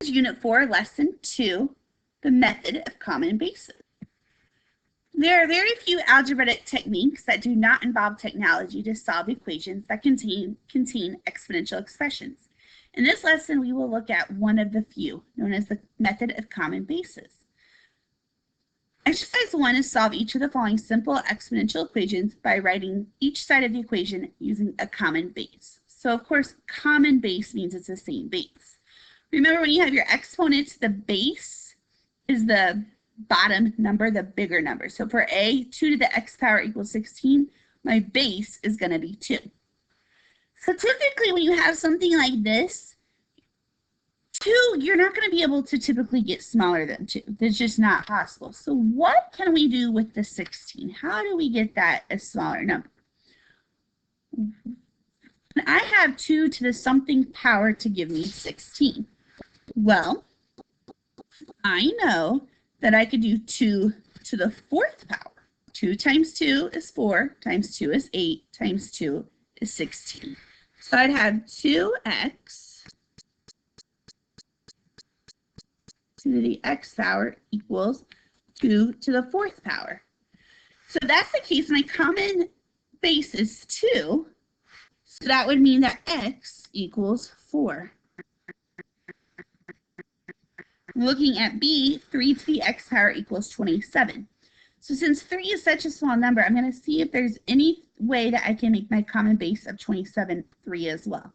is Unit 4, Lesson 2, the method of common bases. There are very few algebraic techniques that do not involve technology to solve equations that contain exponential expressions. In this lesson, we will look at one of the few, known as the method of common bases. Exercise 1 is solve each of the following simple exponential equations by writing each side of the equation using a common base. So, of course, common base means it's the same base. Remember, when you have your exponents, the base is the bottom number, the bigger number. So for a, 2 to the x power equals 16, my base is going to be 2. So typically when you have something like this, 2, you're not going to be able to typically get smaller than 2. That's just not possible. So what can we do with the 16? How do we get that a smaller number? And I have 2 to the something power to give me 16. Well, I know that I could do 2 to the 4th power. 2 times 2 is 4, times 2 is 8, times 2 is 16. So I'd have 2x to the x power equals 2 to the 4th power. So that's the case. My common base is 2. So that would mean that x equals 4. Looking at B, 3 to the x power equals 27. So since 3 is such a small number, I'm going to see if there's any way that I can make my common base of 27 3 as well.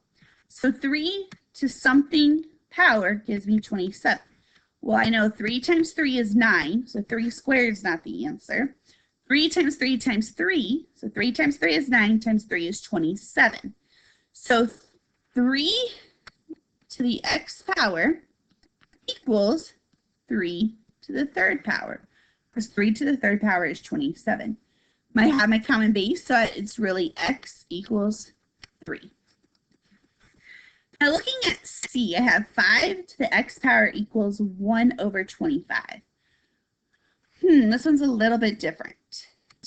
So 3 to something power gives me 27. Well, I know 3 times 3 is 9, so 3 squared is not the answer. 3 times 3 times 3, so 3 times 3 is 9, times 3 is 27. So 3 to the x power equals 3 to the 3rd power, because 3 to the 3rd power is 27. I have my common base, so it's really x equals 3. Now looking at C, I have 5 to the x power equals 1 over 25. This one's a little bit different.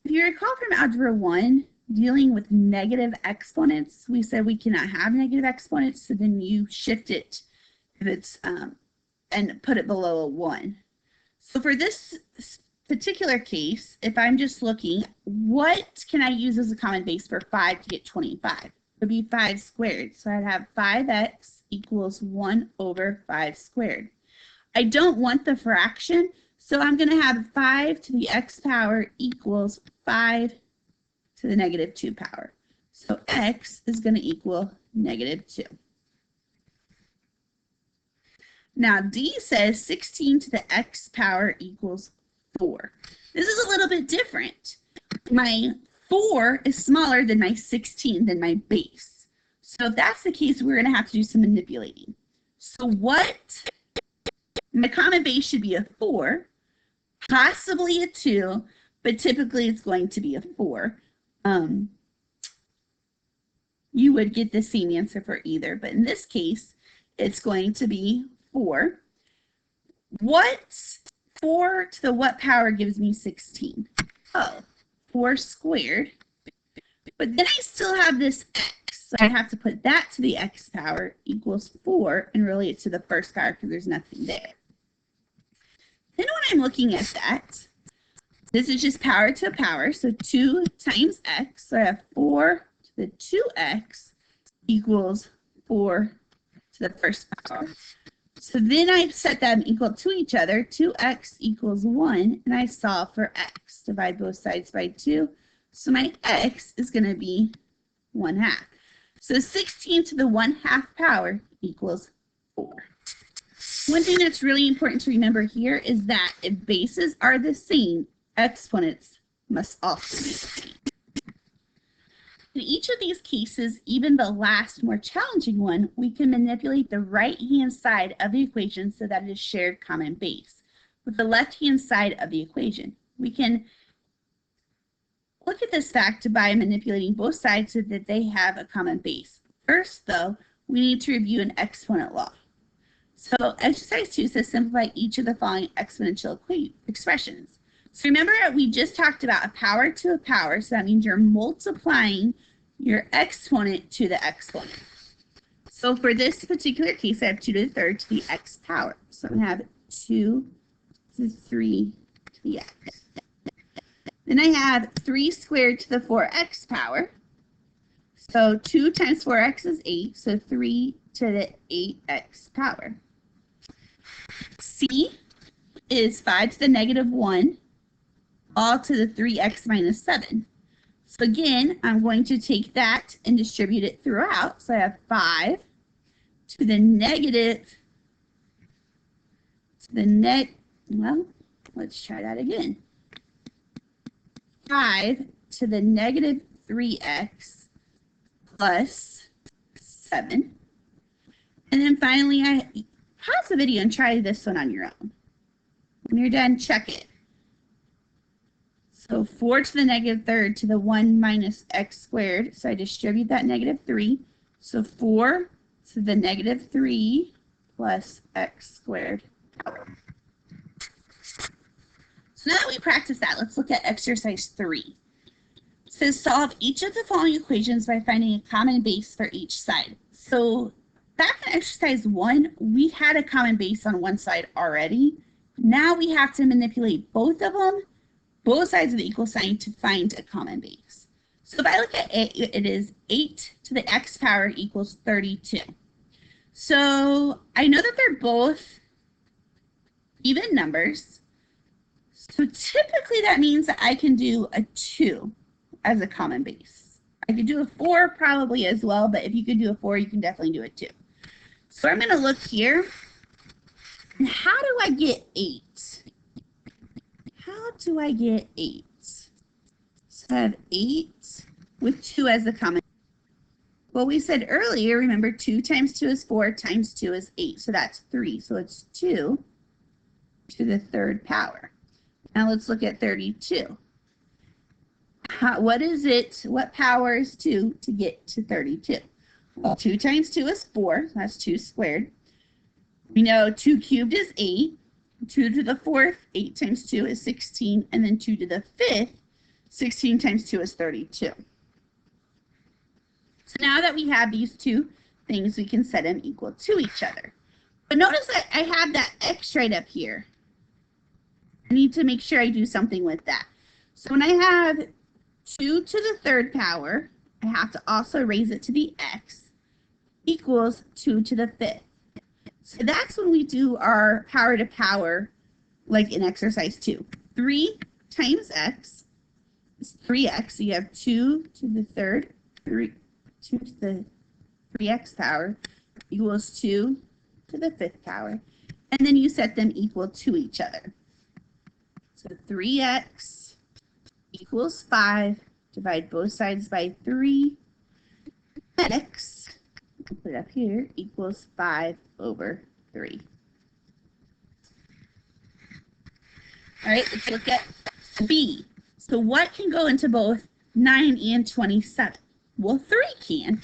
If you recall from Algebra 1, dealing with negative exponents, we said we cannot have negative exponents, so then you shift it if it's and put it below a 1. So for this particular case, if I'm just looking, what can I use as a common base for 5 to get 25? It would be 5 squared. So I'd have 5x equals 1 over 5 squared. I don't want the fraction, so I'm going to have 5 to the x power equals 5 to the negative 2 power. So x is going to equal negative 2. Now, D says 16 to the x power equals 4. This is a little bit different. My 4 is smaller than my 16, than my base. So if that's the case, we're going to have to do some manipulating. So my common base should be a 4, possibly a 2, but typically it's going to be a 4. You would get the same answer for either, but in this case, it's going to be 4. What 4 to the what power gives me 16? Oh, 4 squared. But then I still have this x. So I have to put that to the x power equals 4 and relate it to the first power because there's nothing there. Then when I'm looking at that, this is just power to a power. So 2 times x. So I have 4 to the 2x equals 4 to the first power. So then I set them equal to each other. 2x equals 1, and I solve for x. Divide both sides by 2. So my x is going to be 1/2. So 16 to the 1/2 power equals 4. One thing that's really important to remember here is that if bases are the same, exponents must also be the same. In each of these cases, even the last more challenging one, we can manipulate the right-hand side of the equation so that it is shared common base. With the left-hand side of the equation, we can look at this fact by manipulating both sides so that they have a common base. First, though, we need to review an exponent law. So exercise 2 says simplify each of the following exponential expressions. So remember, we just talked about a power to a power, so that means you're multiplying your exponent to the exponent. So for this particular case, I have 2 to the third to the x power. So I'm going to have 2 to the 3 to the x. Then I have 3 squared to the 4x power. So 2 times 4x is 8, so 3 to the 8x power. C is 5 to the negative 1, all to the 3x minus 7. So again, I'm going to take that and distribute it throughout. So I have 5 to the negative, well, let's try that again. 5 to the negative 3x plus 7. And then finally, pause the video and try this one on your own. When you're done, check it. So 4 to the negative third to the 1 minus x squared. So I distribute that negative 3. So 4 to the negative 3 plus x squared power. So now that we practice that, let's look at exercise 3. It says solve each of the following equations by finding a common base for each side. So back in exercise 1, we had a common base on one side already. Now we have to manipulate both of them, both sides of the equal sign, to find a common base. So if I look at A, it is 8 to the x power equals 32. So I know that they're both even numbers. So typically that means that I can do a 2 as a common base. I could do a 4 probably as well, but if you could do a 4, you can definitely do a 2. So I'm going to look here. And how do I get 8? How do I get 8? So I have 8 with 2 as a common. Well, we said earlier, remember 2 times 2 is 4 times 2 is 8. So that's 3. So it's 2 to the third power. Now let's look at 32. What is it? What power is 2 to get to 32? Well, 2 times 2 is 4. So that's 2 squared. We know 2 cubed is 8. 2 to the 4th, 8 times 2 is 16. And then 2 to the 5th, 16 times 2 is 32. So now that we have these two things, we can set them equal to each other. But notice that I have that x right up here. I need to make sure I do something with that. So when I have 2 to the third power, I have to also raise it to the x equals 2 to the 5th. So that's when we do our power to power, like in exercise 2. 3 times x is 3x. So you have 2 to the third, 2 to the 3x power equals 2 to the 5th power. And then you set them equal to each other. So 3x equals 5. Divide both sides by 3. X, I'll put it up here, equals 5 over 3. All right, let's look at B. So what can go into both 9 and 27? Well, 3 can.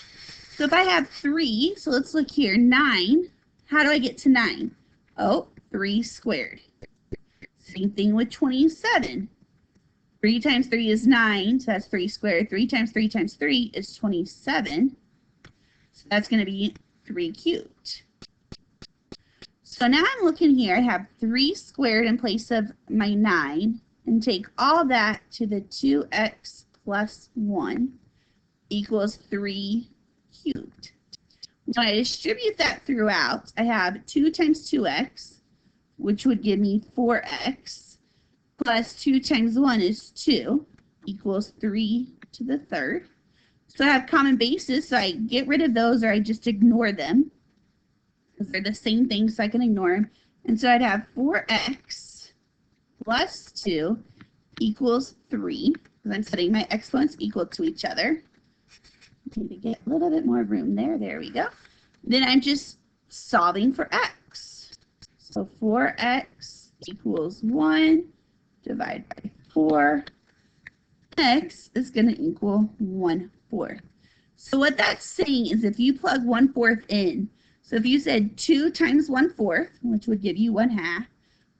So if I have 3, so let's look here, 9, how do I get to 9? Oh, 3 squared. Same thing with 27. 3 times 3 is 9, so that's 3 squared. 3 times 3 times 3 is 27. So that's going to be 3 cubed. So now I'm looking here, I have 3 squared in place of my 9, and take all that to the 2x plus 1 equals 3 cubed. When I distribute that throughout, I have 2 times 2x, which would give me 4x, plus 2 times 1 is 2, equals 3 to the third. So I have common bases, so I get rid of those or I just ignore them, because they're the same thing, so I can ignore them. And so I'd have 4x plus 2 equals 3, because I'm setting my exponents equal to each other. I need to get a little bit more room there. There we go. Then I'm just solving for x. So 4x equals 1, divide by 4. X is going to equal 1/4. So what that's saying is if you plug 1/4 in, so if you said 2 times 1/4, which would give you 1/2,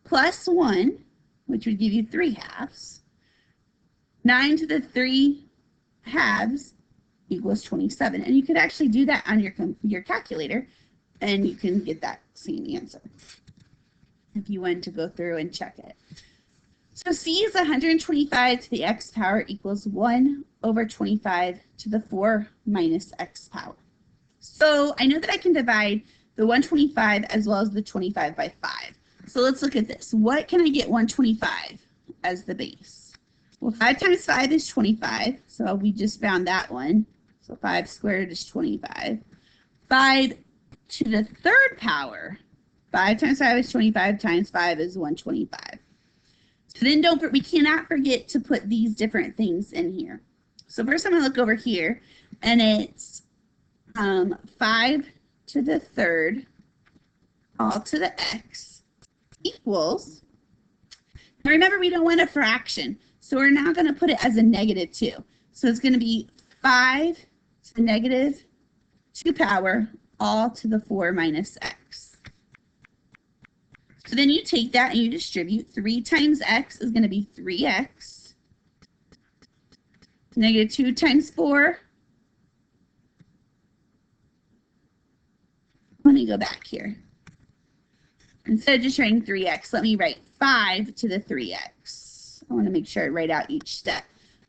plus 1, which would give you 3/2, 9 to the 3 halves equals 27. And you could actually do that on your calculator, and you can get that same answer if you wanted to go through and check it. So C is 125 to the x power equals 1 over 25 to the 4 minus x power. So I know that I can divide the 125 as well as the 25 by 5. So let's look at this. What can I get 125 as the base? Well, 5 times 5 is 25. So we just found that one. So 5 squared is 25. 5 to the third power. 5 times 5 is 25 times 5 is 125. So then we cannot forget to put these different things in here. So first I'm going to look over here, and it's 5 to the third all to the x equals, now remember we don't want a fraction, so we're now going to put it as a negative 2. So it's going to be 5 to the negative 2 power all to the 4 minus x. So then you take that and you distribute. 3 times x is going to be 3x. Negative 2 times 4. Let me go back here. Instead of just writing 3x, let me write 5 to the 3x. I want to make sure I write out each step.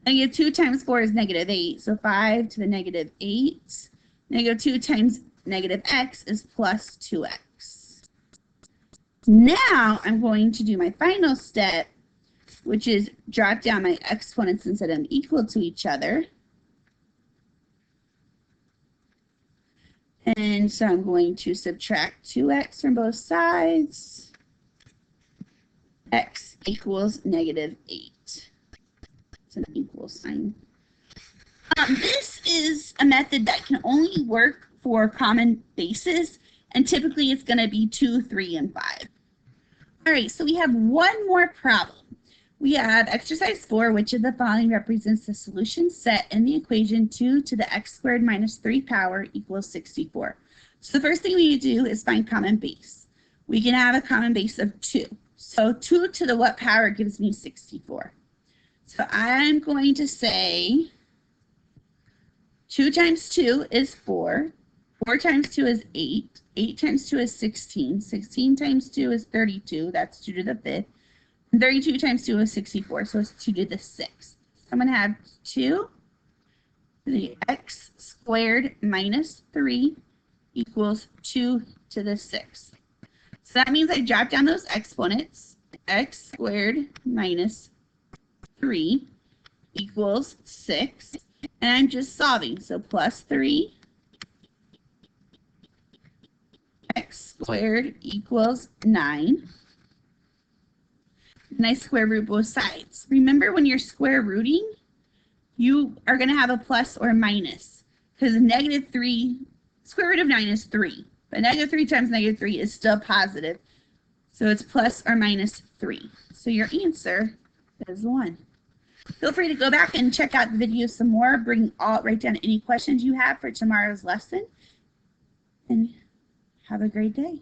Negative 2 times 4 is negative 8. So 5 to the negative 8. Negative 2 times negative x is plus 2x. Now I'm going to do my final step, which is jot down my exponents and set them equal to each other. And so I'm going to subtract 2x from both sides. X equals negative 8. It's an equal sign. This is a method that can only work for common bases, and typically it's going to be 2, 3, and 5. All right, so we have one more problem. We have exercise 4, which of the following represents the solution set in the equation 2 to the x squared minus 3 power equals 64. So the first thing we need to do is find common base. We can have a common base of 2. So 2 to the what power gives me 64. So I'm going to say 2 times 2 is 4. 4 times 2 is 8. 8 times 2 is 16. 16 times 2 is 32. That's 2 to the 5th. 32 times 2 is 64, so it's 2 to the 6th. So I'm going to have 2 to the x squared minus 3 equals 2 to the 6th. So that means I drop down those exponents. X squared minus 3 equals 6. And I'm just solving. So plus 3 x squared equals 9. And I square root both sides. Remember, when you're square rooting, you are going to have a plus or minus, because negative 3, square root of 9 is 3. But negative 3 times negative 3 is still positive. So it's plus or minus 3. So your answer is 1. Feel free to go back and check out the video some more. Write down any questions you have for tomorrow's lesson. And have a great day.